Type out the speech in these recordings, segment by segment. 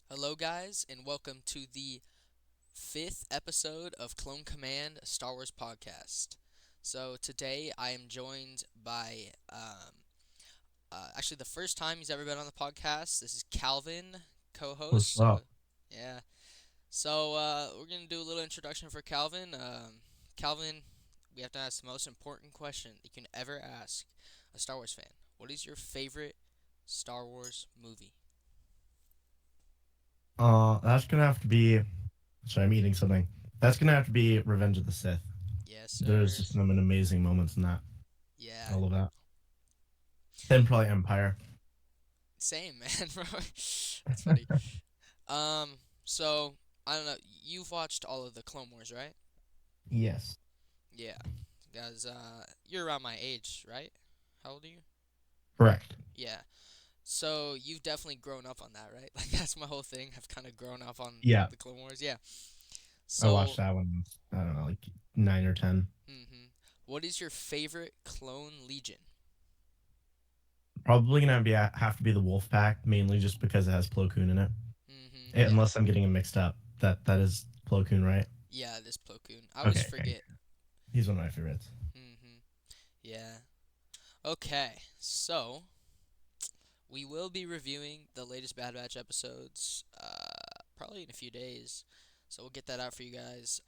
Hello, guys, and welcome to the fifth episode of Clone Command, a Star Wars podcast. So today I am joined by, actually the first time he's ever been on the podcast. This is Calvin, co-host. What's So up? yeah, so we're gonna do a little introduction for Calvin. Calvin, we have to ask the most important question you can ever ask a Star Wars fan. What is your favorite Star Wars movie? That's gonna have to be. Sorry, I'm eating something. That's gonna have to be Revenge of the Sith. Yes, There's sir. just some amazing moments in that. I Yeah, love that. Then probably Empire. same, man, bro. That's funny. Um, so I don't know. You've watched all of the Clone Wars, right? Yes. Yeah, guys. You're around my age, right? How old are you? Correct. Yeah. So you've definitely grown up on that, right? Like that's my whole thing. I've kind of grown up on Yeah, the Clone Wars. Yeah. I watched So, that one. I don't know, like 9 or 10. what is your favorite Clone Legion? Probably gonna have to be the Wolf Pack, mainly just because it has Plo Koon in it. Yeah. Unless I'm getting it mixed up. That is Plo Koon, right? Yeah, this Plo Koon. I always Okay, okay. forget. He's one of my favorites. Mm-hmm. Yeah. Okay. So, we will be reviewing the latest Bad Batch episodes probably in a few days. So we'll get that out for you guys.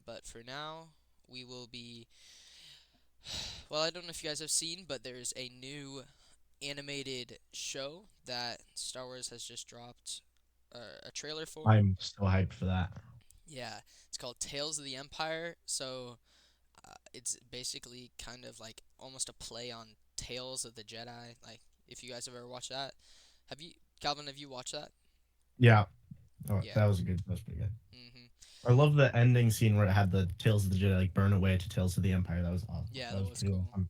But for now, we will be. Well, I don't know if you guys have seen, but there's a new animated show that Star Wars has just dropped a trailer for. I'm so hyped for that. Yeah, it's called Tales of the Empire. So it's basically kind of like almost a play on Tales of the Jedi. Like, if you guys have ever watched that, have you, Calvin? Have you watched that? Yeah. Oh, Yeah. that was a good. That was pretty good. Mhm. I love the ending scene where it had the Tales of the Jedi like burn away to Tales of the Empire. That was awesome. Yeah, That that was was pretty well. cool.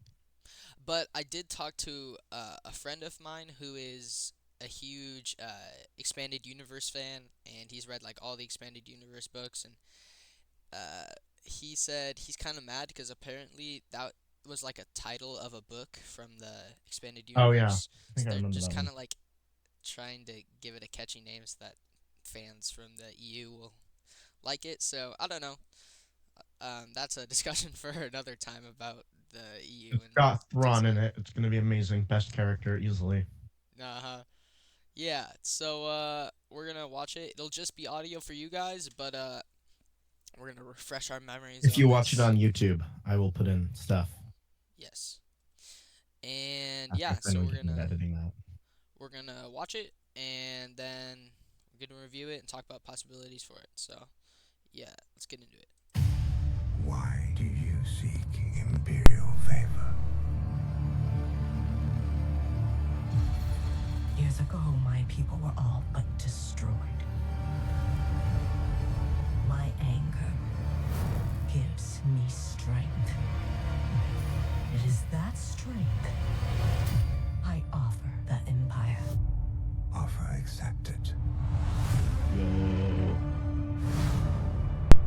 But I did talk to a friend of mine who is a huge expanded universe fan, and he's read like all the expanded universe books, and uh, he said he's kind of mad because apparently that was like a title of a book from the expanded Oh yeah, universe, I so think I they're remember just that kind one. of like trying to give it a catchy name so that fans from the EU will like it. So I don't know. That's a discussion for another time about the EU It's and got Thrawn in Disney. it. It's gonna be amazing. Best character easily. Uh-huh. Yeah, so we're gonna watch it. It'll just be audio for you guys, but we're gonna refresh our memories If on you watch it this. on YouTube, I will put in stuff Yes. And yeah, after I so know we're getting gonna editing that. we're gonna watch it and then we're gonna review it and talk about possibilities for it. So yeah, let's get into it. Why do you seek imperial favor? Years ago, my people were all but destroyed. My anger gives me strength. It is that strength I offer the Empire. Offer accepted. Yo,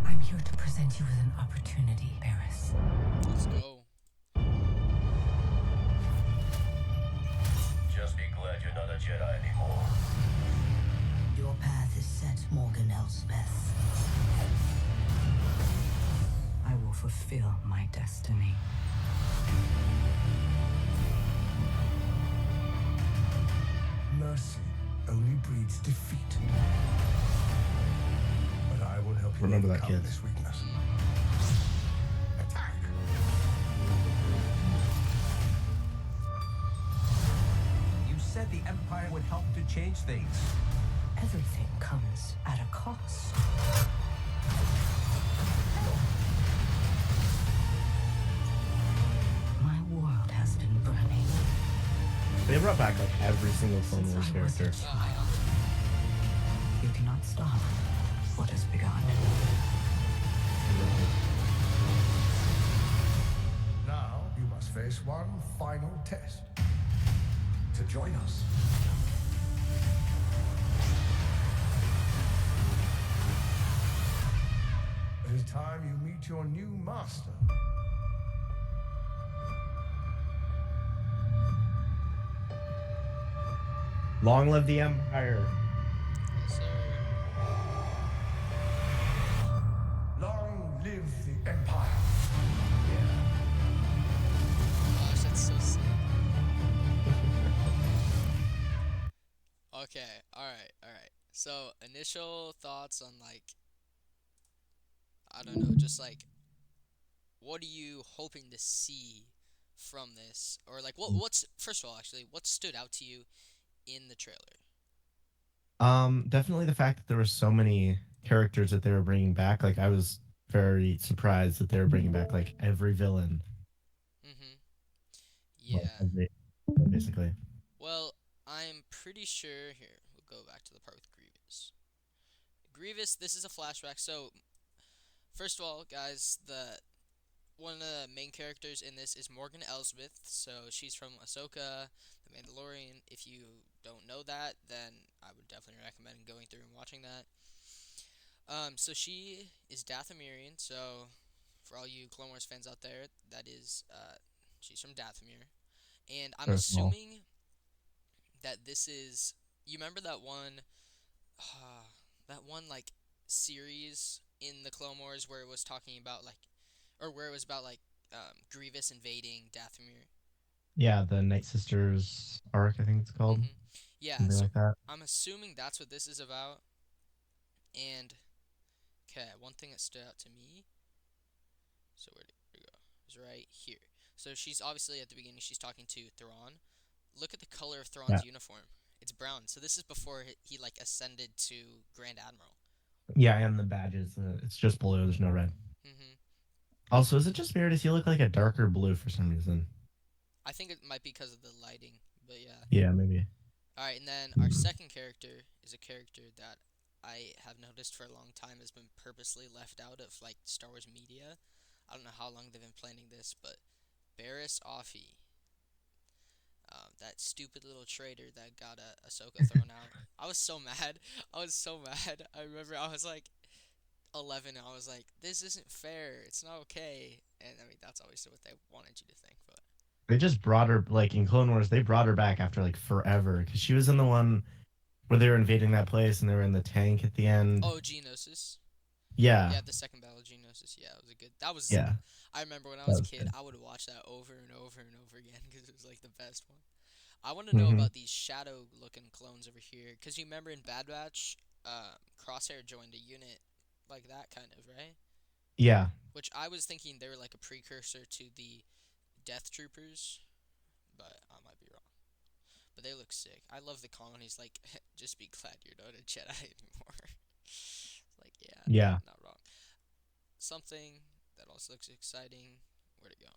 I'm here to present you with an opportunity, Paris. Let's go. Just be glad you're not a Jedi anymore. Your path is set, Morgan Elsbeth. I will fulfill my destiny. Mercy only breeds defeat. But I will help you remember that, overcome kids. this weakness. Attack! You said the Empire would help to change things. Everything comes at a cost. My world has been burning. they brought back like every single Clone Since Wars I was a character. child. You cannot stop what has begun. Now you must face one final test. To join us. It is time you meet your new master. Long live the Empire. Yes, sir. All right. So, initial thoughts on like I don't know, just like what are you hoping to see from this, or like what's first of all actually what stood out to you in the trailer? Definitely the fact that there were so many characters that they were bringing back. Like, I was very surprised that they were bringing back like every villain. Mhm. Well, Yeah. basically. Well, I'm pretty sure here. We'll go back to the part with Grievous. Grievous, this is a flashback. So, first of all, guys, the one of the main characters in this is Morgan Elsbeth. So she's from Ahsoka, The Mandalorian. If you don't know that, then I would definitely recommend going through and watching that. So she is Dathomirian. So for all you Clone Wars fans out there, that is, she's from Dathomir. And I'm First of all, assuming that this is. You remember that one, that one like series in the Clone Wars where it was talking about like, or where it was about like Grievous invading Dathomir. yeah, the Night Sisters arc, I think it's called, Mhm. Yeah. something So like that. I'm assuming that's what this is about. And okay, one thing that stood out to me. So where did it go? It's right here. So she's obviously at the beginning. She's talking to Thrawn. Look at the color of Yeah, Thrawn's uniform. It's brown. So this is before he like ascended to Grand Admiral. yeah, and the badges. It's just blue. There's no red. Mhm. Also, is it just me or does he look like a darker blue for some reason? I think it might be because of the lighting, but yeah. Yeah, maybe. All right, and then our second character is a character that I have noticed for a long time has been purposely left out of like Star Wars media. I don't know how long they've been planning this, but Barriss Offee, that stupid little traitor that got Ahsoka thrown out. I was so mad. I was so mad. I remember I was like 11 and I was like, this isn't fair. It's not okay. And I mean, that's obviously what they wanted you to think, but They just brought her like in Clone Wars. They brought her back after like forever because she was in the one where they were invading that place and they were in the tank at the end. oh, Geonosis. Yeah, Yeah, the second battle of Geonosis. Yeah, it was a good. That was. yeah, I remember when I that was a was kid, good. I would watch that over and over and over again because it was like the best one. I want to know Hmm. about these shadow-looking clones over here because you remember in Bad Batch, Crosshair joined a unit like that kind of, right? Yeah, Which I was thinking they were like a precursor to the Death Troopers, but I might be wrong. But they look sick. I love the colonies. Like, just be glad you're not a Jedi anymore. Like, yeah, yeah. not wrong. Something that also looks exciting. Where'd it go?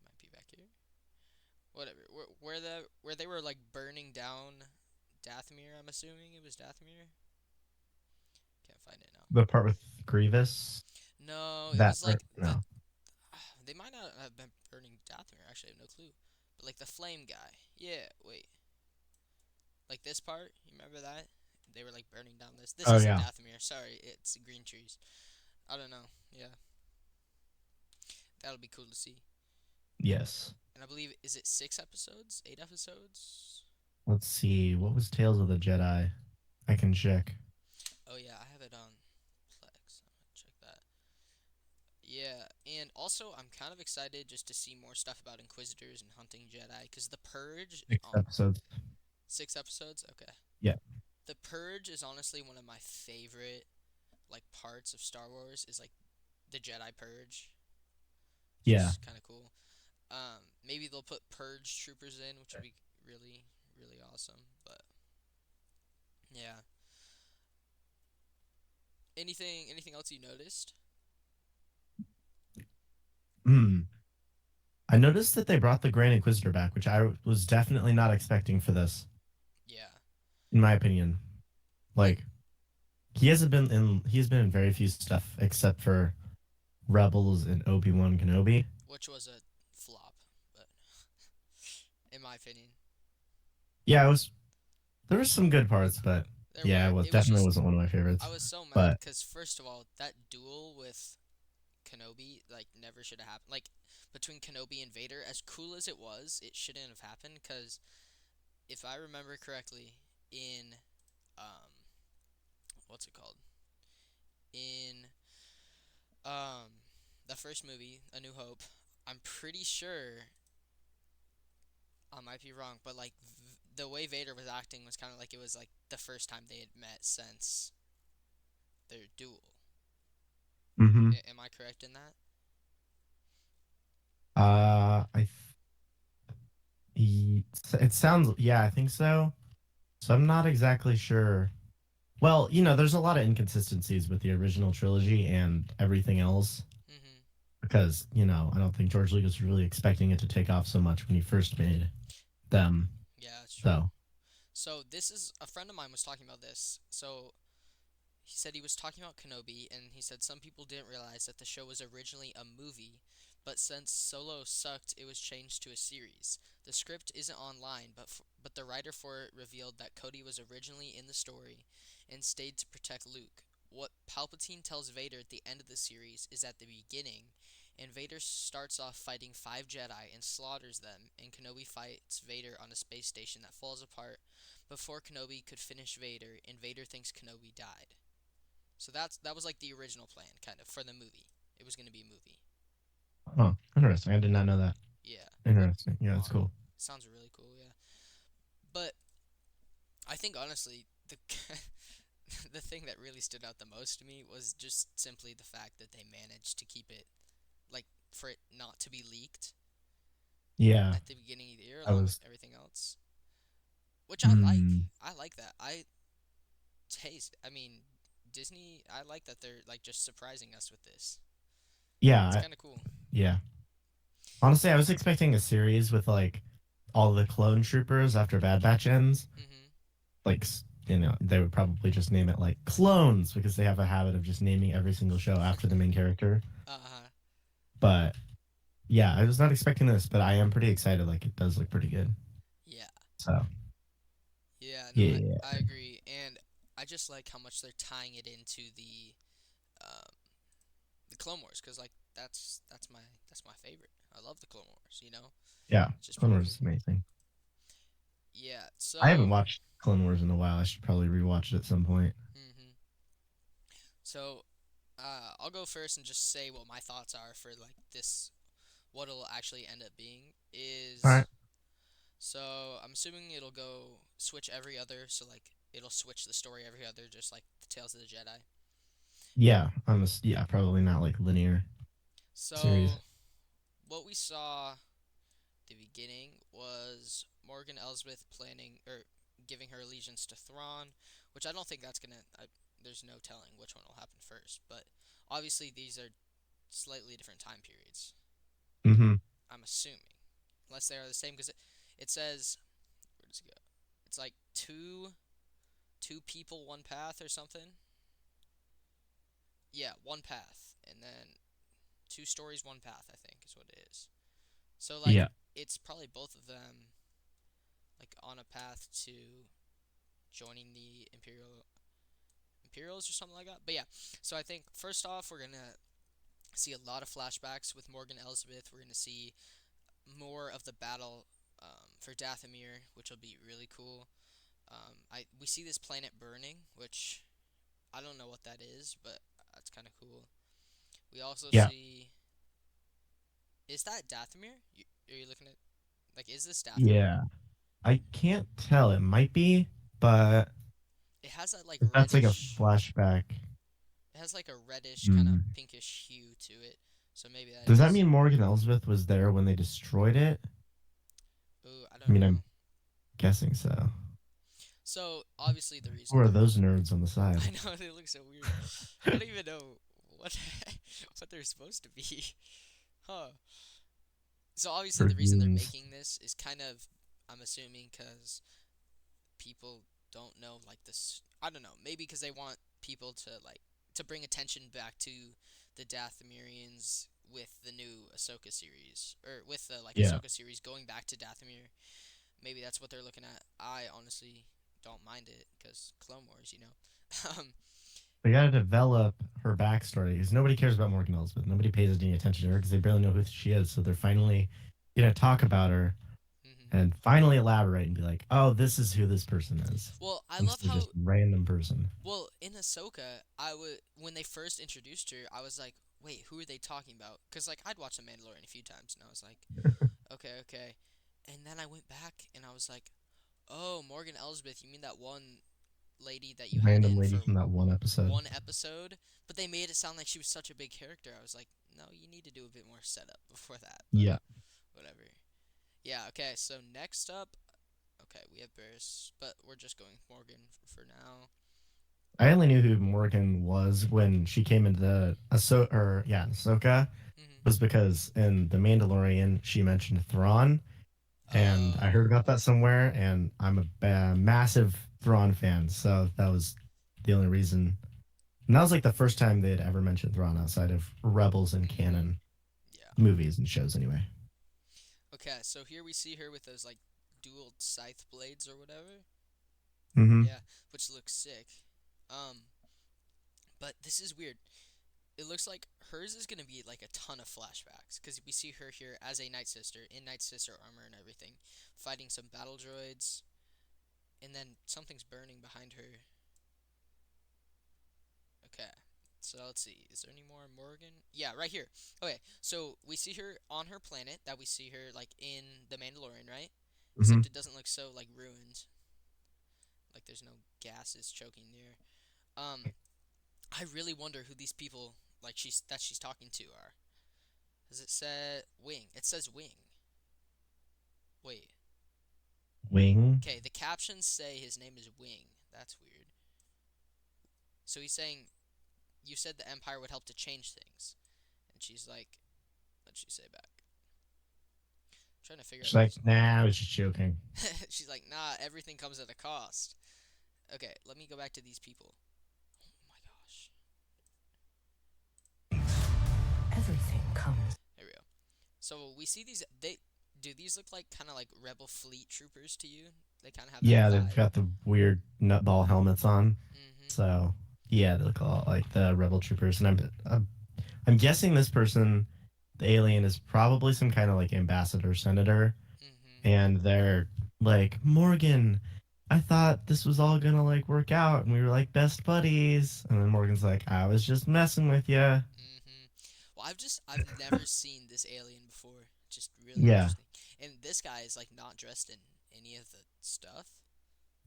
Might be back here. Whatever. Where they were like burning down Dathomir. I'm assuming it was Dathomir. Can't find it now. The part with Grievous. No, it That was part, like the. no. They might not have been burning Dathomir. Actually, I have no clue. But like the flame guy. Yeah. Wait. Like this part. You remember that? They were like burning down this. This Oh isn't yeah. Dathomir. Sorry, it's green trees. I don't know. Yeah, that'll be cool to see. Yes. And I believe is it 6 episodes, 8 episodes? Let's see. What was Tales of the Jedi? I can check. Oh yeah, I have it on Plex. I'm gonna check that. Yeah, and also I'm kind of excited just to see more stuff about Inquisitors and hunting Jedi, because The Purge. 6 episodes. 6 episodes. Okay. Yeah. The Purge is honestly one of my favorite like parts of Star Wars. Is like the Jedi Purge. Yeah. Just kind of cool. Maybe they'll put Purge troopers in, which would be really, really awesome. But yeah. Anything else you noticed? Hmm. I noticed that they brought the Grand Inquisitor back, which I was definitely not expecting for this, Yeah. in my opinion. Like, Like he's been in very few stuff except for Rebels and Obi-Wan Kenobi. which was a flop, but in my opinion, Yeah, it was there were some good parts, but there yeah, were. it was It was definitely just wasn't one of my favorites. I was so mad But because first of all, that duel with Kenobi like never should have happened. Like between Kenobi and Vader, as cool as it was, it shouldn't have happened. Because if I remember correctly, in um, what's it called? In the first movie, A New Hope, I'm pretty sure I might be wrong, but like the way Vader was acting was kind of like it was like the first time they had met since their duel. Mm-hmm. Am I correct in that? It sounds, yeah, I think so. So I'm not exactly sure. Well, there's a lot of inconsistencies with the original trilogy and everything else Mm-hmm. because, I don't think George Lucas was really expecting it to take off so much when he first made them. Yeah, that's true. So, So this is a friend of mine was talking about this. So he said he was talking about Kenobi, and he said some people didn't realize that the show was originally a movie, but since Solo sucked, it was changed to a series. The script isn't online, but the writer for it revealed that Cody was originally in the story and stayed to protect Luke. What Palpatine tells Vader at the end of the series is at the beginning, and Vader starts off fighting 5 Jedi and slaughters them, and Kenobi fights Vader on a space station that falls apart before Kenobi could finish Vader, and Vader thinks Kenobi died. So that was like the original plan, kind of, for the movie. It was going to be a movie. oh, interesting. I did not know that. Yeah, Interesting. Yeah, that's cool. sounds really cool. Yeah, but I think honestly, the the thing that really stood out the most to me was just simply the fact that they managed to keep it, like, for it not to be leaked Yeah, at the beginning of the year, I along with was. everything else, which I like. Mm, I like that. I mean, Disney. I like that they're like just surprising us with this. yeah, It's kind of cool. yeah. Honestly, I was expecting a series with like all the clone troopers after Bad Batch ends. Mhm. Like, they would probably just name it like clones because they have a habit of just naming every single show after the main character. Uh-huh. But yeah, I was not expecting this, but I am pretty excited. Like, it does look pretty good. Yeah. So, Yeah, no, yeah. I agree, and I just like how much they're tying it into um, the Clone Wars, because like that's my favorite. I love the Clone Wars, you know. Yeah. It's just Clone pretty Wars cool. is amazing. Yeah. I haven't So. watched Clone Wars in a while. I should probably rewatch it at some point. Mhm. So, I'll go first and just say what my thoughts are for like this. What it'll actually end up being All right. is. So I'm assuming it'll go switch every other. So like it'll switch the story every other, just like the Tales of the Jedi. Yeah. Yeah, probably not like linear series. So what we saw at the beginning was Morgan Elsbeth planning or giving her allegiance to Thrawn, which I don't think that's gonna. There's no telling which one will happen first, but obviously these are slightly different time periods. Mm-hmm. I'm assuming, unless they are the same, because it says where does it go? It's like two people, one path or something. Yeah, one path, and then two stories, one path. I think is what it is. So like Yeah. it's probably both of them like on a path to joining the Imperials or something like that. But yeah, so I think first off we're gonna see a lot of flashbacks with Morgan Elsbeth. We're gonna see more of the battle for Dathomir, which will be really cool. We see this planet burning, which I don't know what that is, but that's kind of cool. We also Yeah. see. Is that Dathomir? Are you looking at? Like, is this Dathomir? Yeah. I can't tell. It might be, but It has that like if that's like a reddish. flashback. It has like a reddish kind of Hmm. pinkish hue to it. So maybe that Does that is. mean Morgan Elsbeth was there when they destroyed it? Ooh, I I don't mean, know. I'm guessing so. So obviously the Who reason are they're. those nerds on the side? I know they look so weird. I don't even know what what they're supposed to be. Huh. So obviously the reason they're Cartoons. making this is kind of, I'm assuming, because people don't know like this. I don't know. Maybe because they want people to like to bring attention back to the Dathomirians with the new Ahsoka series, or with the like Yeah. Ahsoka series going back to Dathomir. Maybe that's what they're looking at. I honestly don't mind it because Clone Wars, you know. They got to develop her backstory because nobody cares about Morgan Elsbeth. Nobody pays any attention to her because they barely know who she is. So they're finally going to talk about her hmm and finally elaborate and be like, oh, this is who this person is. Well, I love Instead of how. just random person. Well, in Ahsoka, I would when they first introduced her, I was like, "Wait, who are they talking about?" Because like I'd watched The Mandalorian a few times, and I was like, "Okay, okay," and then I went back and I was like, Oh, Morgan Elsbeth. You mean that one lady that you had Random in lady for from that one episode. one episode? But they made it sound like she was such a big character. I was like, no, you need to do a bit more setup before that. But Yeah. whatever. Yeah. Okay. So next up, okay, we have Barris, but we're just going with Morgan for now. I only knew who Morgan was when she came into the Ahsoka Hmm. was because in The Mandalorian she mentioned Thrawn, and I heard Oh. about that somewhere, and I'm a massive Thrawn fan, so that was the only reason. And that was like the first time they'd ever mentioned Thrawn outside of Rebels and canon Yeah. movies and shows, anyway. Okay. So here we see her with those like dual scythe blades or whatever. Mm-hmm. Yeah, which looks sick. Um, but this is weird. It looks like hers is gonna be like a ton of flashbacks because we see her here as a Night Sister in Night Sister armor and everything, fighting some battle droids, and then something's burning behind her. Okay, so let's see. Is there any more Morgan? Yeah, right here. Okay, so we see her on her planet that we see her like in The Mandalorian, right? Mm-hmm. Except it doesn't look so like ruined. Like there's no gases choking there. I really wonder who these people like she's talking to are. Does it say Wing? It says Wing. Wait. Wing. Okay, the captions say his name is Wing. That's weird. So he's saying you said the Empire would help to change things. And she's like, what'd she say back? I'm trying to figure She's out like, nah, I was just joking. she's like, nah, everything comes at a cost. Okay, let me go back to these people. Oh my gosh. Everything comes. There we go. So we see these. Do these look like kind of like Rebel fleet troopers to you? They kind of have Yeah, that they've vibe. got the weird nutball helmets on. Mm-hmm. So yeah, they look a lot like the rebel troopers, and I'm guessing this person, the alien, is probably some kind of like ambassador, senator, Mm-hmm. and they're like, Morgan, I thought this was all gonna like work out, and we were like best buddies, and then Morgan's like, I was just messing with you. Mm-hmm. Well, I've never seen this alien before. Just really Yeah, interesting. And this guy is like not dressed in any of the stuff.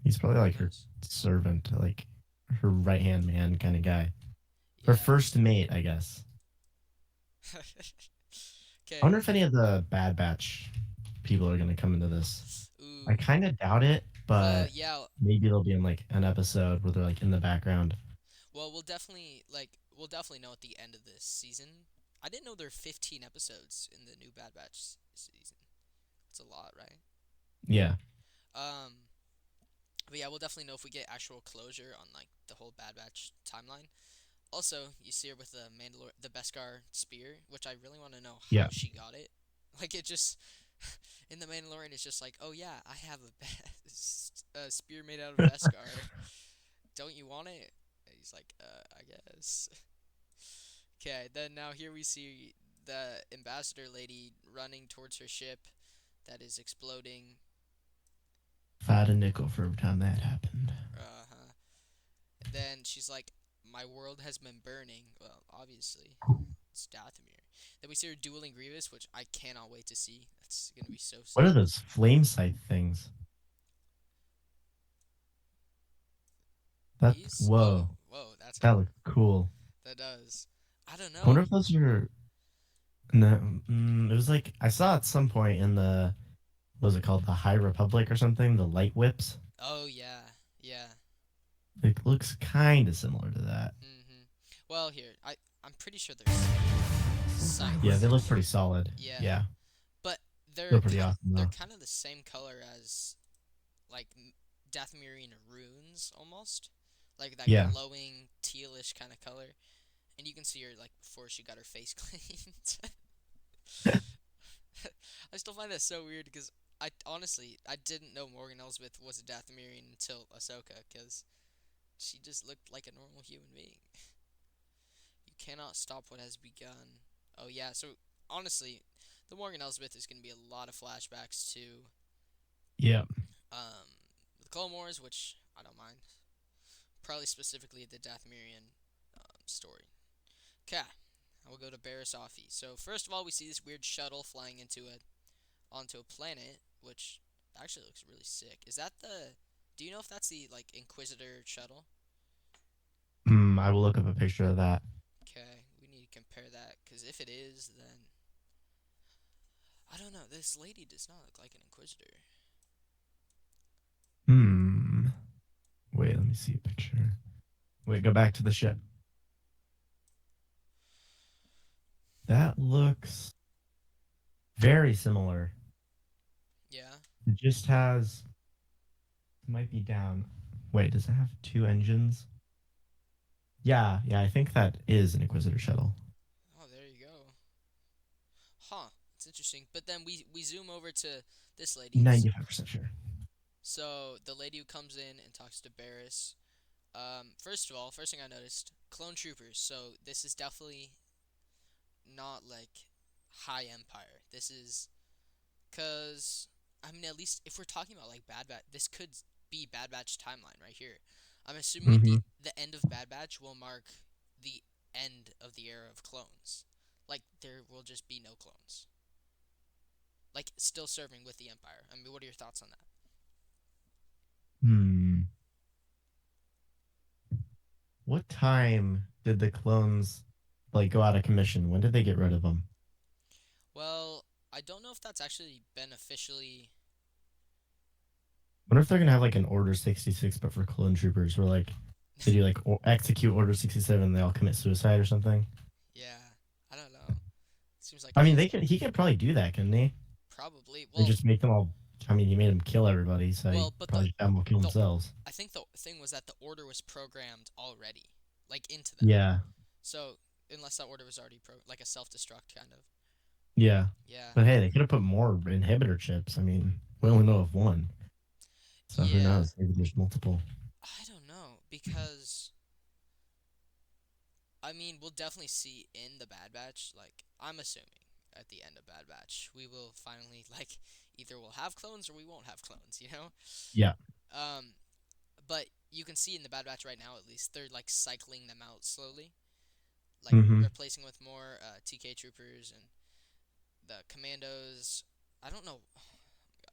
he's probably like her Nice. servant, like her right hand man kind of guy, her Yeah. first mate, I guess. Okay. I wonder if any of the Bad Batch people are gonna come into this. Ooh. I kind of doubt it, Well, but yeah. maybe they'll be in like an episode where they're like in the background. Well, we'll definitely know at the end of this season. I didn't know there are 15 episodes in the new Bad Batch season. It's a lot, right? Yeah. Um, but yeah, we'll definitely know if we get actual closure on like the whole Bad Batch timeline. Also, you see her with the Beskar spear, which I really want to know how Yeah. she got it. Like it just in the Mandalorian, it's just like, oh yeah, I have a spear made out of Beskar. Don't you want it? And he's like, I guess. Okay, then now here we see the ambassador lady running towards her ship that is exploding. If I had a nickel for every time that happened. Uh-huh. Then she's like, my world has been burning. Well, obviously, it's Dathomir. Then we see her dueling Grievous, which I cannot wait to see. That's gonna be so sick. What are those flame scythe things? That These? whoa, Oh, whoa, that's that looks cool. that does. I don't I wonder know. if those are. No, it was like I saw at some point in the what was it called, the High Republic or something, the light whips. Oh yeah, yeah. It looks kind of similar to that. Mhm. Well, here I'm pretty sure they're scythes. Yeah, they look pretty solid. Yeah. Yeah, But they're they're pretty kind, awesome they're though. kind of the same color as like Dathomirian runes almost. Like that Yeah. glowing tealish kind of color. And you can see her like before she got her face cleaned. I still find that so weird because I honestly I didn't know Morgan Elsbeth was a Dathomirian until Ahsoka because she just looked like a normal human being. You cannot stop what has begun. Oh yeah, so honestly, the Morgan Elsbeth is going to be a lot of flashbacks to Yeah. the Clone Wars, which I don't mind. Probably specifically the Dathomirian story. Okay, we'll go to Barriss Offee. So first of all, we see this weird shuttle flying onto a planet, which Actually looks really sick. Is that the? Do you know if that's the like Inquisitor shuttle? I will look up a picture of that. Okay, we need to compare that because if it is, then I don't know. This lady does not look like an Inquisitor. Hmm. Wait, let me see a picture. Wait, go back to the ship. That looks very similar. Yeah. It just has. It might be down. Wait, does it have 2 engines? Yeah, I think that is an Inquisitor shuttle. Oh, there you go. Huh. It's interesting. But then we zoom over to this lady. 95% sure. So the lady who comes in and talks to Barris. First of all, first thing I noticed, clone troopers. So this is definitely not like High Empire. This is because I mean, at least if we're talking about like Bad Batch, this could be Bad Batch timeline right here. I'm assuming Mm-hmm. the end of Bad Batch will mark the end of the era of clones. Like there will just be no clones. Like still serving with the Empire. I mean, what are your thoughts on that? What time did the clones like go out of commission? When did they get rid of them? Well, I don't know if that's actually been officially. Wonder if they're gonna have like an Order 66, but for clone troopers, where like they do like execute Order 67, and they all commit suicide or something. Yeah, I don't know. Seems like I mean, he's he could probably do that, couldn't he? probably They well. just make them all. I mean, he made them kill everybody, so he Well, but probably just have them all kill the themselves. I think the thing was that the order was programmed already, like into them. Yeah, So unless that order was already like a self-destruct kind of. yeah. Yeah. But hey, they could have put more inhibitor chips. I mean, we only know of one, so who Yeah. knows? Maybe there's multiple. I don't know because I mean we'll definitely see in the Bad Batch. Like I'm assuming at the end of Bad Batch we will finally like either we'll have clones or we won't have clones. You know. Yeah. But you can see in the Bad Batch right now at least they're like cycling them out slowly, like Mm-hmm. replacing with more TK troopers and the commandos. I don't know. Oh my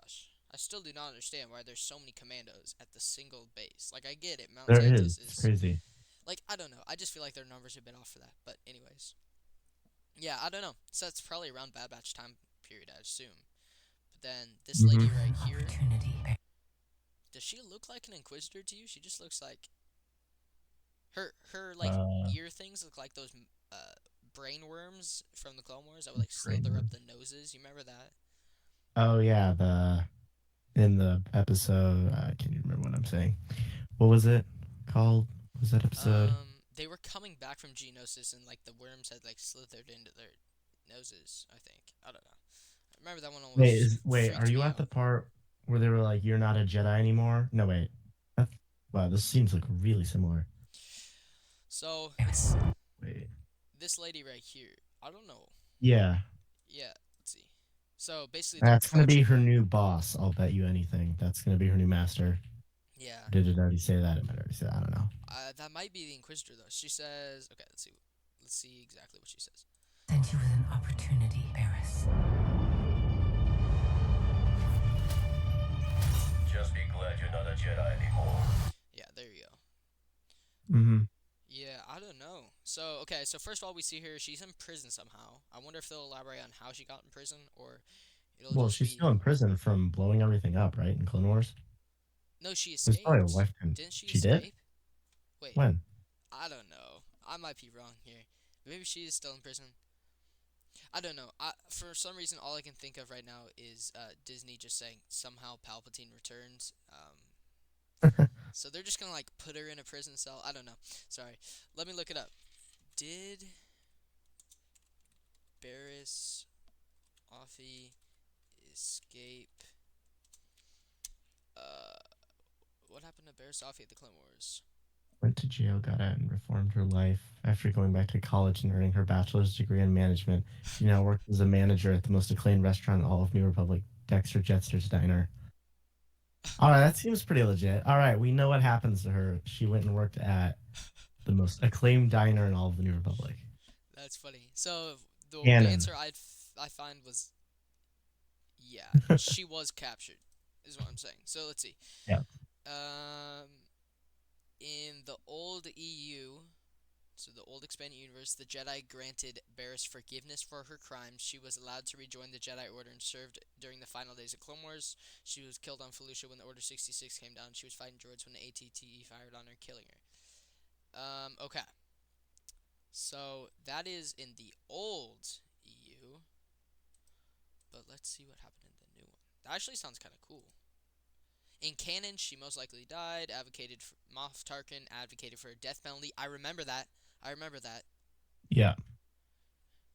gosh, I still do not understand why there's so many commandos at the single base. Like I get it, Mount There Tantus is. It's is crazy. like I don't know. I just feel like their numbers have been off for that. But anyways, yeah, I don't know. So that's probably around Bad Batch time period, I assume. But then this lady Mhm. right here, Opportunity. does she look like an Inquisitor to you? She just looks like her like Uh, ear things look like those brain worms from the Clone Wars that would like brain slither up worms. the noses. You remember that? Oh yeah, the in the episode. I can't even remember what I'm saying. What was it called? What was that episode? They were coming back from Geonosis and like the worms had like slithered into their noses. I think I don't know. I remember that one always Wait. Are freaked you me at the out. part where they were like, "You're not a Jedi anymore"? No, wait. That's, wow, this seems like really similar. So it's Wait. this lady right here. I don't know. Yeah, Yeah, let's see. So basically, they're that's gonna be her approaching. new boss. I'll bet you anything. That's gonna be her new master. Yeah, Or did it already say that? It might already say that. I don't know. that might be the Inquisitor though. She says, okay, let's see. Let's see exactly what she says. Sent you with an opportunity, Barris. Just be glad you're not a Jedi anymore. Yeah, there you go. Mm-hmm. Yeah, I don't know. So, okay, so first of all, we see her. She's in prison somehow. I wonder if they'll elaborate on how she got in prison, or it'll Well, just she's be. still in prison from blowing everything up, right? In Clone Wars. No, she There's probably a escaped. lifetime. Didn't she She did? escape? Wait, When? I don't know. I might be wrong here. Maybe she is still in prison. I don't know. For some reason, all I can think of right now is Disney just saying somehow Palpatine returns. So they're just gonna like put her in a prison cell. I don't know. Sorry. Let me look it up. Did Barris Offee escape? What happened to Barris Offee at the Clone Wars? Went to jail, got out, and reformed her life. After going back to college and earning her bachelor's degree in management, she now works as a manager at the most acclaimed restaurant in all of New Republic, Dexter Jettster's Diner. All right, that seems pretty legit. All right, we know what happens to her. She went and worked at the most acclaimed diner in all of the New Republic. That's funny. So the Canon. answer I find was yeah, she was captured. is what I'm saying. So let's see. Yeah. In the old EU, so the old expanded universe, the Jedi granted Barriss forgiveness for her crimes. She was allowed to rejoin the Jedi Order and served during the final days of Clone Wars. She was killed on Felucia when the Order 66 came down. She was fighting droids when the ATTE fired on her, killing her. Okay. So that is in the old EU. But let's see what happened in the new one. That actually sounds kind of cool. In canon, she most likely died. Advocated for Moff Tarkin advocated for a death penalty. I remember that. Yeah.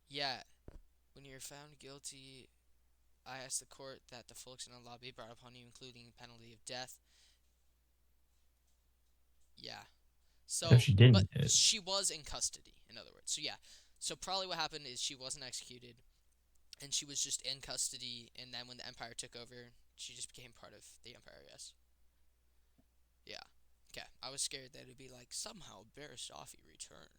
Yeah. When you're found guilty, I asked the court that the folks in the law be brought upon you, including penalty of death. Yeah. So, If she didn't but get it. she was in custody, in other words. So yeah. So probably what happened is she wasn't executed, and she was just in custody. And then when the Empire took over, she just became part of the Empire. Yes. Yeah. Okay. I was scared that it'd be like somehow Barriss Offee returns.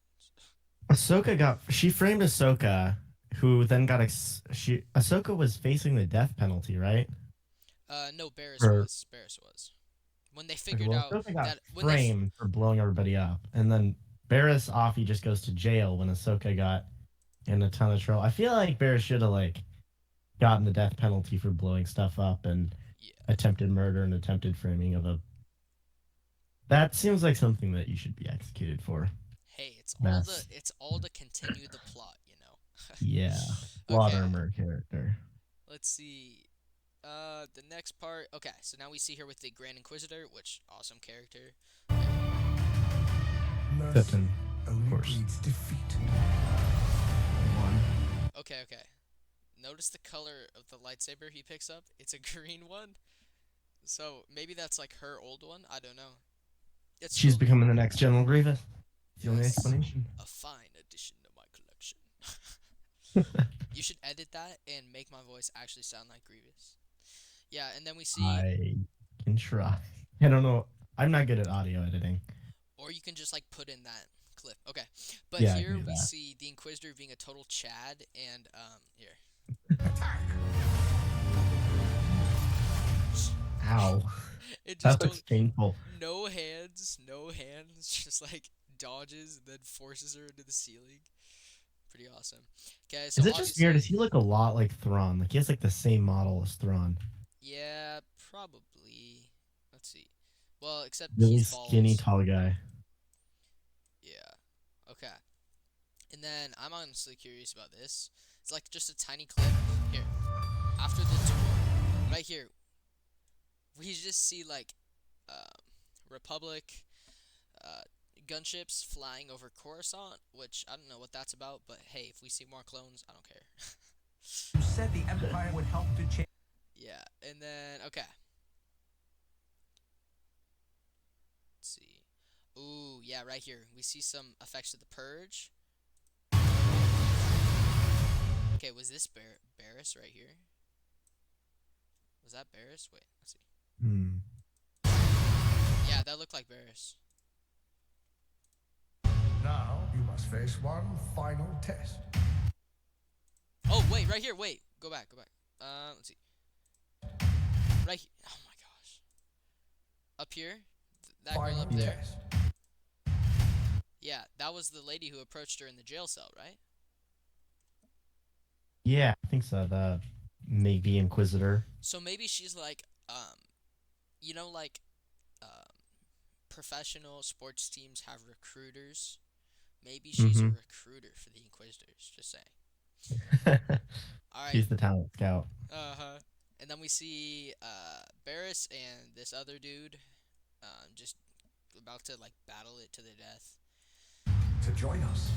She framed Ahsoka, who then got Ahsoka was facing the death penalty, right? No, Barriss Or- was. Barriss was. When they figured well, out Ahsoka got that framed for blowing everybody up, and then Barriss Offee just goes to jail when Ahsoka got in a ton of trouble. I feel like Barriss should have like gotten the death penalty for blowing stuff up and yeah. attempted murder and attempted framing of a. That seems like something that you should be executed for. Hey, Mess. it's all to continue the plot, you know. Yeah, plot Okay. armor character. Let's see. The next part. Okay, so now we see her with the Grand Inquisitor, which awesome character. Mercy Sutton, only course. breeds defeat. One. Okay. Notice the color of the lightsaber he picks up. It's a green one. So maybe that's like her old one. I don't know. It's She's totally becoming the next General Grievous. The only Yes. explanation. a fine addition to my collection. You should edit that and make my voice actually sound like Grievous. Yeah, and then we see, I can try. I don't know. I'm not good at audio editing. or you can just like put in that clip. Okay, but Yeah, I here can do we that. see the Inquisitor being a total Chad, and here. Attack! Ow. It just That looks totally, painful. no hands, just like dodges and then forces her into the ceiling. Pretty awesome. Okay, so Is it just weird? Does obviously- he look a lot like Thrawn? Like he has like the same model as Thrawn. Yeah, probably. Let's see. Well, except Really he's bald. skinny, tall guy. Yeah. Okay. And then I'm honestly curious about this. It's like just a tiny clip here. After the duel, right here, we just see like Republic gunships flying over Coruscant, which I don't know what that's about, but hey, if we see more clones, I don't care. You said the Empire would help to change. Yeah, and then okay. Let's see. Ooh, yeah, right here. We see some effects of the Purge. Okay, was this Barriss right here? Was that Barriss? Wait, let's see. Hmm. Yeah, that looked like Barriss. Now you must face one final test. Oh, wait, right here. Wait, go back. Let's see. Right here. Oh my gosh. Up here. That girl Final up there. test. Yeah, that was the lady who approached her in the jail cell, right? Yeah, I think so. The maybe Inquisitor. So maybe she's like, you know, like, professional sports teams have recruiters. Maybe she's a Mhm. recruiter for the Inquisitors. Just saying. All right. She's the talent scout. And then we see Barriss and this other dude, just about to like battle it to the death. To join us.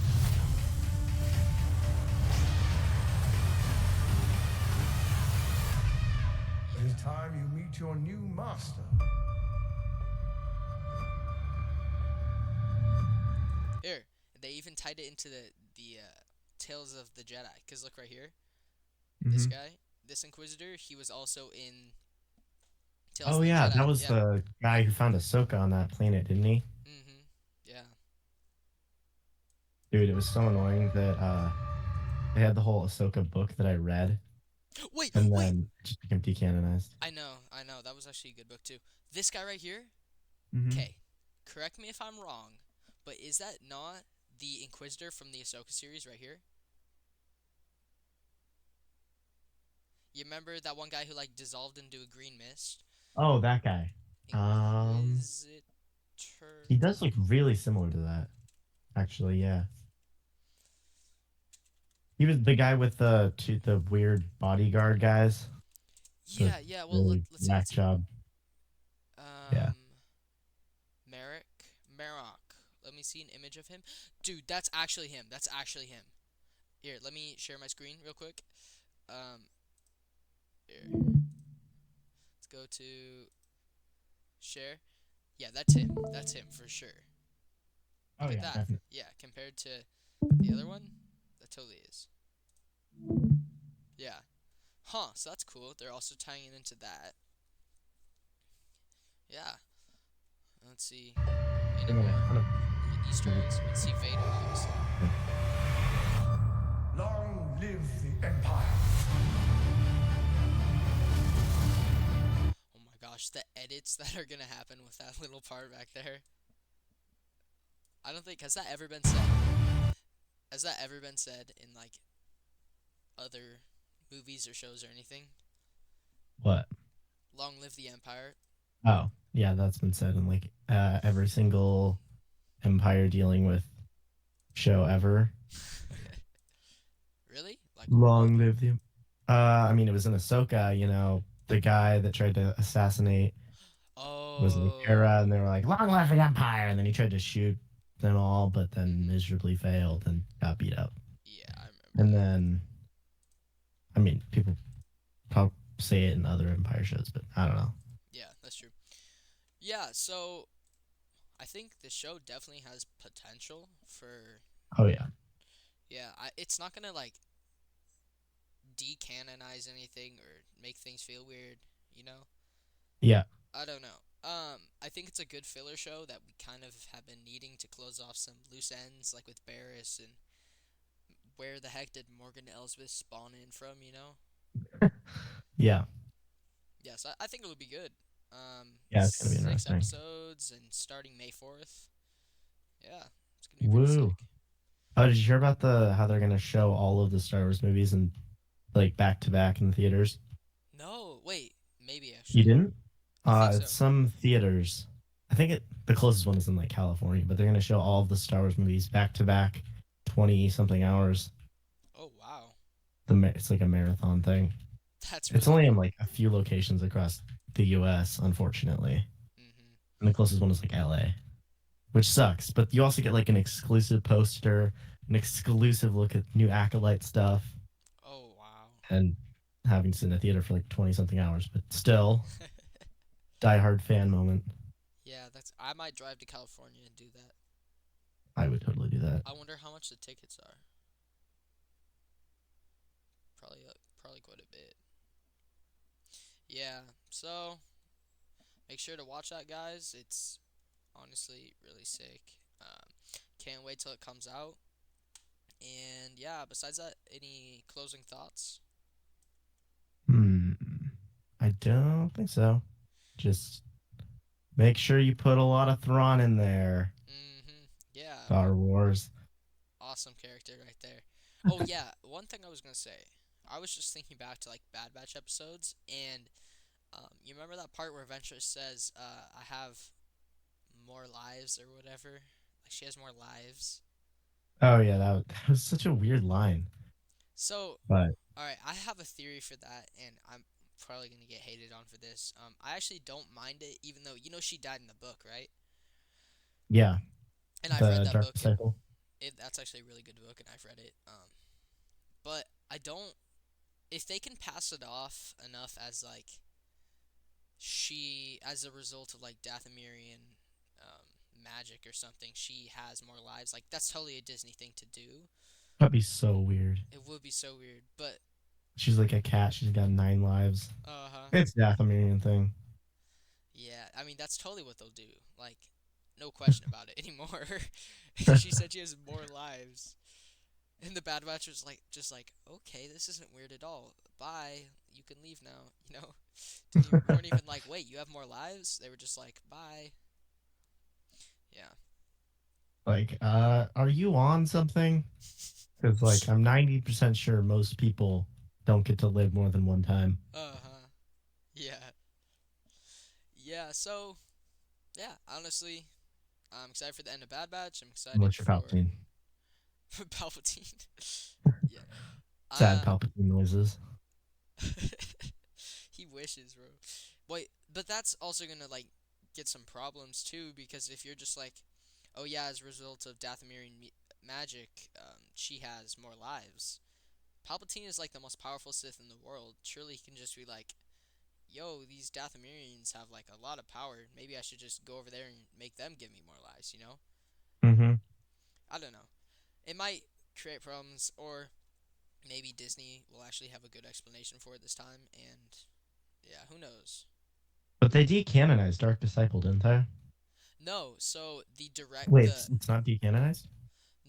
It is time you meet your new master. Here, they even tied it into the Tales of the Jedi. Cause look right here, this Mhm. guy, this Inquisitor, he was also in. Tales Oh of the yeah, Jedi. that was yeah. the guy who found Ahsoka on that planet, didn't he? Mhm. Yeah. Dude, it was so annoying that they had the whole Ahsoka book that I read, Wait, and wait. then just became decanonized. I know. That was actually a good book too. This guy right here. Mm-hmm. Okay, correct me if I'm wrong, but is that not the Inquisitor from the Ahsoka series right here? You remember that one guy who like dissolved into a green mist? Oh, that guy. Inquisitor. He does look really similar to that. Actually, yeah. He was the guy with the weird bodyguard guys. The Yeah. Well, really let's see. whack Let's see. job. Yeah. Merrick, Marok. Let me see an image of him. Dude, that's actually him. That's actually him. Here, let me share my screen real quick. Here. Let's go to share. Yeah, that's him. That's him for sure. Oh Look yeah, at that. definitely. Yeah, compared to the other one, that totally is. Yeah. Huh, so that's cool. They're also tying it into that. Yeah. Let's see. Any Bring it more in. Easter eggs? Let's see Vader, obviously. Long live the Empire. Oh my gosh, the edits that are gonna happen with that little part back there. I don't think, has that ever been said? Has that ever been said in, like, other movies or shows or anything? What? Long live the Empire. Oh, yeah, that's been said in like every single Empire dealing with show ever. Really? Like, Long live the. I mean, it was in Ahsoka. You know, the guy that tried to assassinate was in Hera, and they were like, "Long live the Empire!" And then he tried to shoot them all, but then miserably failed and got beat up. yeah, I remember. And then, I mean, people probably say it in other Empire shows, but I don't know. Yeah, that's true. Yeah, so I think the show definitely has potential for. Oh yeah, Yeah, it's not gonna like decanonize anything or make things feel weird, you know? yeah, I don't know. I think it's a good filler show that we kind of have been needing to close off some loose ends, like with Barriss and where the heck did Morgan Elsbeth spawn in from, you know? yeah, Yes, I think it'll be good. yeah. It's gonna be 6 interesting. episodes and starting May 4th. Yeah, it's gonna be pretty Woo! sick. Oh, did you hear about how they're gonna show all of the Star Wars movies and like back to back in the theaters? No, wait, maybe You actually. didn't? I think so. Some theaters. I think the closest one is in like California, but they're gonna show all of the Star Wars movies back to back, 20 something hours. Oh wow, It's like a marathon thing. that's It's really only in cool. like a few locations across the U.S. Unfortunately, Mhm. and the closest one is like L.A., which sucks. But you also get like an exclusive poster, an exclusive look at new Acolyte stuff, Oh wow. and having to sit in a theater for like 20 something hours. But still, diehard fan moment. Yeah, I might drive to California and do that. I would totally do that. I wonder how much the tickets are. Probably quite a bit. Yeah, so make sure to watch that, guys. It's honestly really sick. Can't wait till it comes out. And yeah, besides that, any closing thoughts? Hmm. I don't think so. Just make sure you put a lot of Thrawn in there. Yeah, Star Wars. awesome character right there. Oh yeah, one thing I was gonna say. I was just thinking back to like Bad Batch episodes, and you remember that part where Ventress says, "I have more lives" or whatever. Like she has more lives. Oh yeah, that was such a weird line. So, But all right, I have a theory for that, and I'm probably gonna get hated on for this. I actually don't mind it, even though you know she died in the book, right? yeah, And I've read the that Dark book, and Disciple. that's actually a really good book, and I've read it. But I don't. If they can pass it off enough as like she, as a result of like Dathomirian magic or something, she has more lives. Like that's totally a Disney thing to do. That'd be so weird. It would be so weird, but She's like a cat. She's got 9 lives. uh-huh. It's Dathomirian thing. Yeah, I mean that's totally what they'll do. Like no question about it anymore. She said she has more lives. And the Bad Batch was like, just like, okay, this isn't weird at all. Bye. You can leave now. You know, weren't even like, wait, you have more lives. They were just like, bye. Yeah. Like, are you on something? Because like I'm 90% sure most people don't get to live more than one time. Uh-huh. Yeah. Yeah. So, yeah. Honestly, I'm excited for the end of Bad Batch. I'm excited Unless you're for Palpatine. Palpatine. Yeah. Sad Uh. Palpatine noises. He wishes, bro. Wait, but that's also gonna like get some problems too, because if you're just like, oh yeah, as a result of Dathomirian magic, she has more lives. Palpatine is like the most powerful Sith in the world. Surely he can just be like, yo, these Dathomirians have like a lot of power. Maybe I should just go over there and make them give me more lives. You know? Mm-hmm. I don't know. It might create problems, or maybe Disney will actually have a good explanation for it this time, and yeah, who knows? But they decanonized Dark Disciple, didn't they? No, so Wait, it's not decanonized?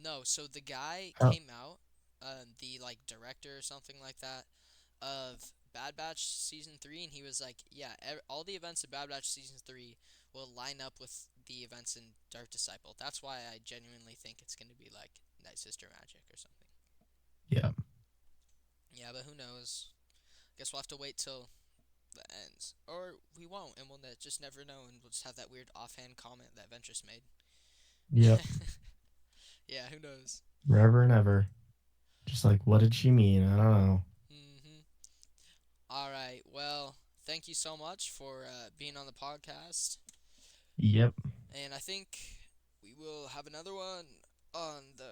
the guy Oh. came out, the like director or something like that of Bad Batch season 3, and he was like, yeah, all the events of Bad Batch season 3 will line up with the events in Dark Disciple. That's why I genuinely think it's gonna be like Night Sister magic or something. Yeah. Yeah, but who knows? Guess we'll have to wait till the ends, or we won't, and we'll just never know, and we'll just have that weird offhand comment that Ventress made. Yep. Yeah, who knows? Forever and ever. Just like, what did she mean? I don't know. All right. Well, thank you so much for being on the podcast. Yep. And I think we will have another one on the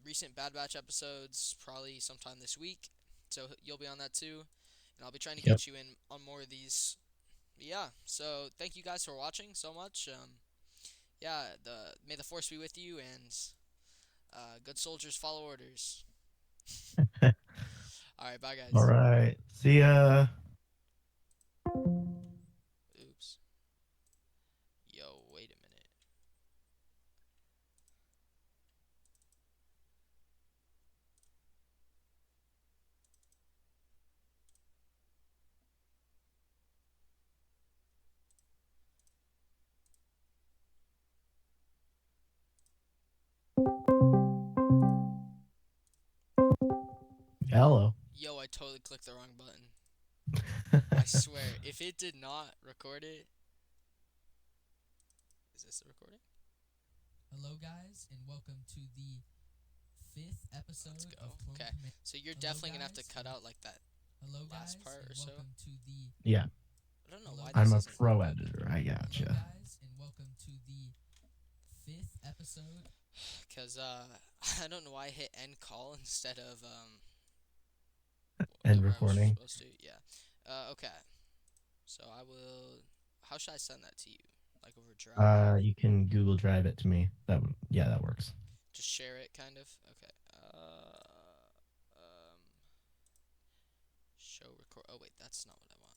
recent Bad Batch episodes probably sometime this week. So you'll be on that too. And I'll be trying to Yep. get you in on more of these. Yeah. So thank you guys for watching so much. Yeah. May the force be with you, and good soldiers follow orders. All right. Bye, guys. All right. See ya. Oops. Yo, wait a minute. Hello. Yo, I totally clicked the wrong button. I swear, if it did not record it. Is this the recording? Hello, guys, and welcome to the 5th episode Let's go. of Clone Okay. Command. So you're Hello, definitely gonna have to guys, cut and- out like that Hello, last guys, part and or so. welcome to the. Yeah. I don't know Hello, why I'm this a isn't. pro editor. I Hello, gotcha. guys, and welcome to the 5th episode. Cause I don't know why I hit end call instead of End whatever I was recording. supposed to. Yeah. Okay. So I will. How should I send that to you? Like over Drive? You can Google Drive it to me. That works. Just share it, kind of. Okay. Show record. Oh wait, that's not what I want.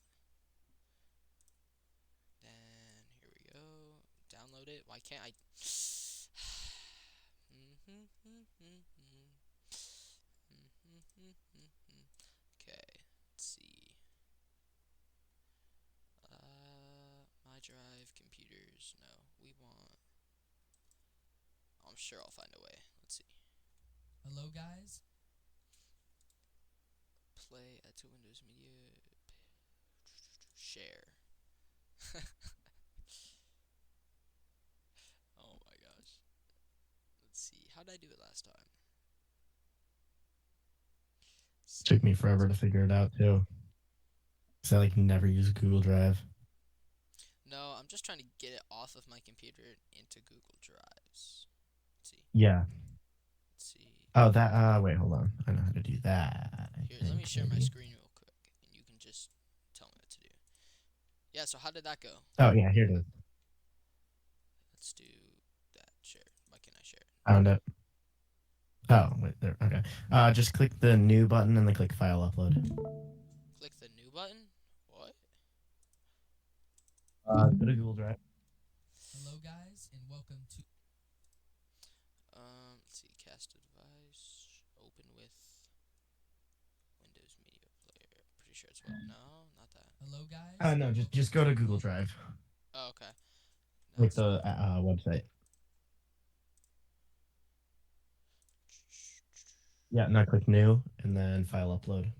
Then here we go. Download it. Why can't I? Okay. Let's see. My drive, computers. No, we want. I'm sure I'll find a way. Let's see. Hello, guys. Play, add to Windows Media. Share. Oh my gosh. Let's see. How did I do it last time? Took me forever to figure it out too. Cause I like never use Google Drive. No, I'm just trying to get it off of my computer into Google Drives. Let's see. Yeah. Let's see. Oh, that. Wait, hold on. I know how to do that. Here, let me share my screen real quick, and you can just tell me what to do. Yeah. So how did that go? Oh yeah, here it is. Let's do that. Share. Why can't I share it? Found it. Oh wait, there. Okay. Just click the new button and then click File Upload. Click the new button. What? Go to Google Drive. Hello, guys, and welcome to. Let's see. Cast a device. Open with Windows Media Player. Pretty sure it's what? No, not that. Hello, guys. No, and just welcome go to the Google fifth- Drive, Oh, okay. No, like it's the not. website. Yeah, now click new and then file upload.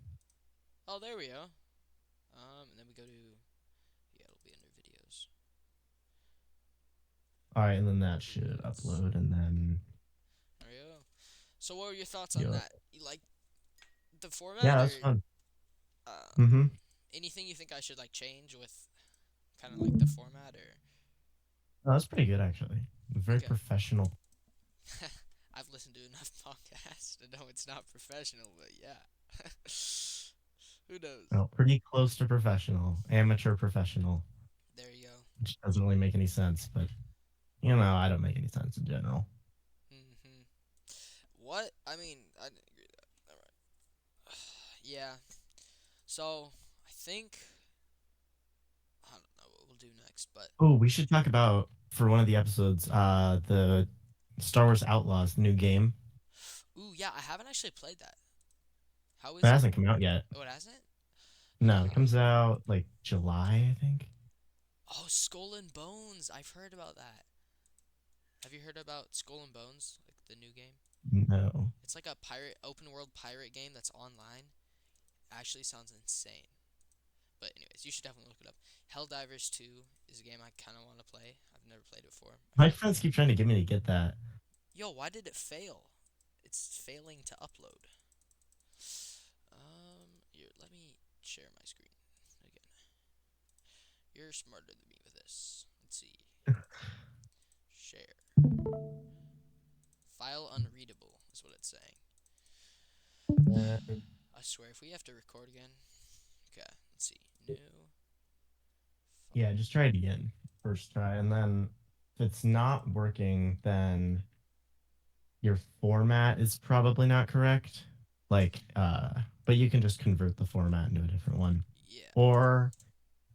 Oh, there we go. And then we go to it'll be under videos. All right, and then that should upload, and then There we go. So, what were your thoughts on Yeah. that? You like the format? yeah, that's or, fun. Uh, Mm-hmm. anything you think I should like change with kind of like the format or? Oh, that's pretty good actually. Very Okay. professional. I've listened to enough podcasts to know it's not professional, but yeah. Who knows? Well, pretty close to professional, amateur professional, There you go. which doesn't really make any sense, but you know, I don't make any sense in general. Mm-hmm. What? I mean, I didn't agree with that. All right. Yeah. So, I think I don't know what we'll do next, but Oh, we should talk about for one of the episodes, the Star Wars Outlaws, the new game. ooh, yeah, I haven't actually played that. How is It it? hasn't come out yet. Oh, it hasn't? No, it comes out like July, I think. Oh, Skull and Bones. I've heard about that. Have you heard about Skull and Bones, like the new game? No. It's like a open world pirate game that's online. Actually sounds insane. But anyways, you should definitely look it up. Helldivers 2 is a game I kind of want to play. I've never played it before. My friends keep trying to get me to get that. Yo, why did it fail? It's failing to upload. Here, let me share my screen again. You're smarter than me with this. Let's see. Share. File unreadable is what it's saying. I swear, if we have to record again. Okay, let's see. New. Yeah, just try it again. First try, and then if it's not working, then your format is probably not correct. Like, but you can just convert the format into a different one. Yeah. Or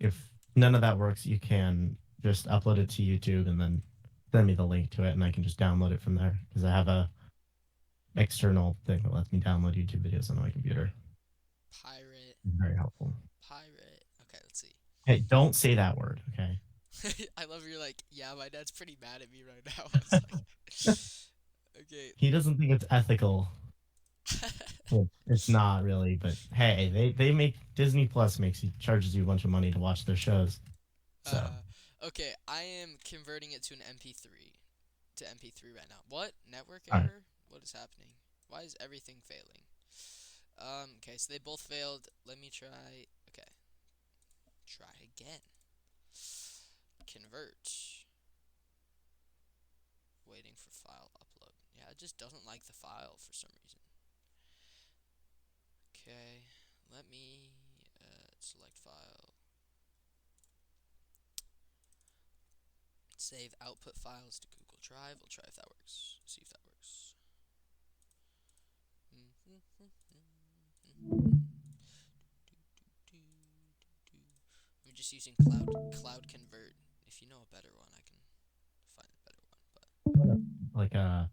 if none of that works, you can just upload it to YouTube and then send me the link to it, and I can just download it from there because I have a external thing that lets me download YouTube videos on my computer. Pirate. Very helpful. Pirate. Okay, let's see. Hey, don't say that word, okay? I love you're like, yeah, my dad's pretty mad at me right now. It's like, okay. He doesn't think it's ethical. Well, it's not really, but hey, they make Disney Plus charges you a bunch of money to watch their shows. So Okay, I am converting it to an MP3 right now. What? Network Alright. error? What is happening? Why is everything failing? Okay, so they both failed. Let me try. Okay. Try again. Convert. Waiting for file upload. Yeah, it just doesn't like the file for some reason. Okay, let me select file. Save output files to Google Drive. We'll try if that works. See if that works. I'm just using Cloud Convert. If you know a better one, I can find a better one. But like a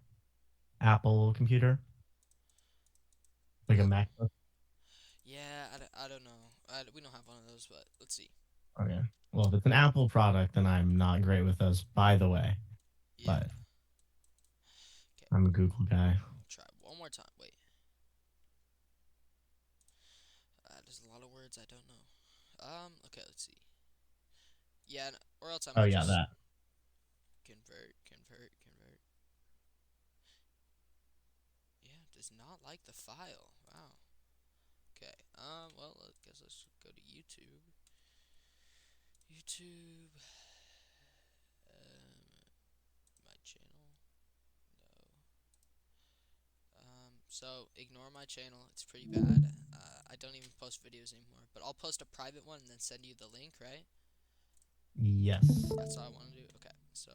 Apple computer, like a MacBook. yeah, I don't know. We don't have one of those, but let's see. Okay. Well, if it's an Apple product, then I'm not great with those, by the way. Yeah. But Okay. I'm a Google guy. Try one more time. Wait. There's a lot of words I don't know. Okay, let's see. Yeah, or else I Oh might yeah, just that. convert. Yeah, it does not like the file. Wow. Okay. Well, I guess let's go to YouTube. My channel. No. So ignore my channel. It's pretty bad. I don't even post videos anymore. But I'll post a private one and then send you the link, right? Yes. That's all I want to do. Okay. So